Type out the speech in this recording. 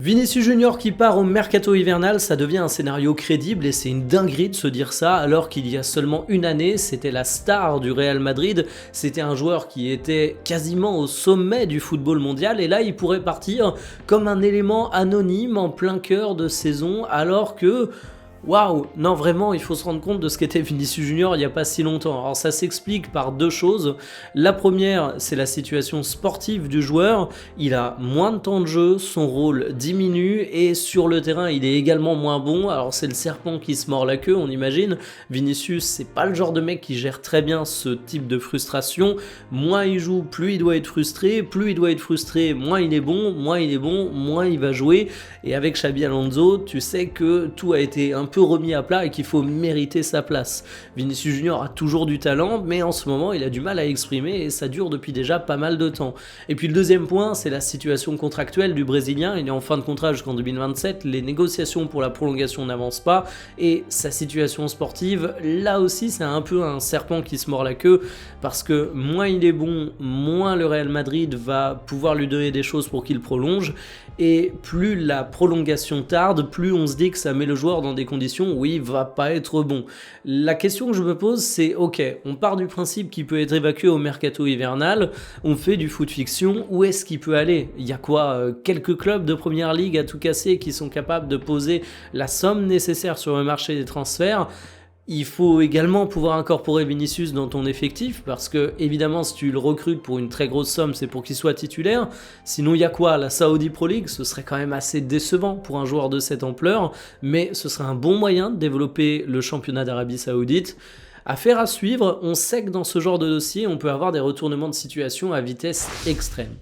Vinicius Junior qui part au mercato hivernal, ça devient un scénario crédible et c'est une dinguerie de se dire ça alors qu'il y a seulement une année, c'était la star du Real Madrid, c'était un joueur qui était quasiment au sommet du football mondial et là il pourrait partir comme un élément anonyme en plein cœur de saison alors que... Waouh, non vraiment il faut se rendre compte de ce qu'était Vinicius Junior il n'y a pas si longtemps. Alors ça s'explique par deux choses. La première c'est la situation sportive du joueur, il a moins de temps de jeu, son rôle diminue et sur le terrain il est également moins bon. Alors c'est le serpent qui se mord la queue on imagine. Vinicius c'est pas le genre de mec qui gère très bien ce type de frustration. Moins il joue plus il doit être frustré, plus il doit être frustré moins il est bon, moins il est bon, moins il va jouer. Et avec Xabi Alonso tu sais que tout a été un peu remis à plat et qu'il faut mériter sa place. Vinicius Junior a toujours du talent, mais en ce moment il a du mal à exprimer et ça dure depuis déjà pas mal de temps. Et puis le deuxième point, c'est la situation contractuelle du Brésilien. Il est en fin de contrat jusqu'en 2027, les négociations pour la prolongation n'avancent pas et sa situation sportive, là aussi c'est un peu un serpent qui se mord la queue parce que moins il est bon, moins le Real Madrid va pouvoir lui donner des choses pour qu'il prolonge et plus la prolongation tarde, plus on se dit que ça met le joueur dans des conditions où il va pas être bon. La question que je me pose c'est ok, on part du principe qu'il peut être évacué au mercato hivernal, on fait du foot fiction, où est-ce qu'il peut aller? Il y a quoi, quelques clubs de première ligue à tout casser qui sont capables de poser la somme nécessaire sur le marché des transferts. Il faut également pouvoir incorporer Vinicius dans ton effectif parce que évidemment si tu le recrutes pour une très grosse somme c'est pour qu'il soit titulaire. Sinon il y a quoi? La Saudi Pro League, ce serait quand même assez décevant pour un joueur de cette ampleur, mais ce serait un bon moyen de développer le championnat d'Arabie Saoudite. Affaire à suivre, on sait que dans ce genre de dossier on peut avoir des retournements de situation à vitesse extrême.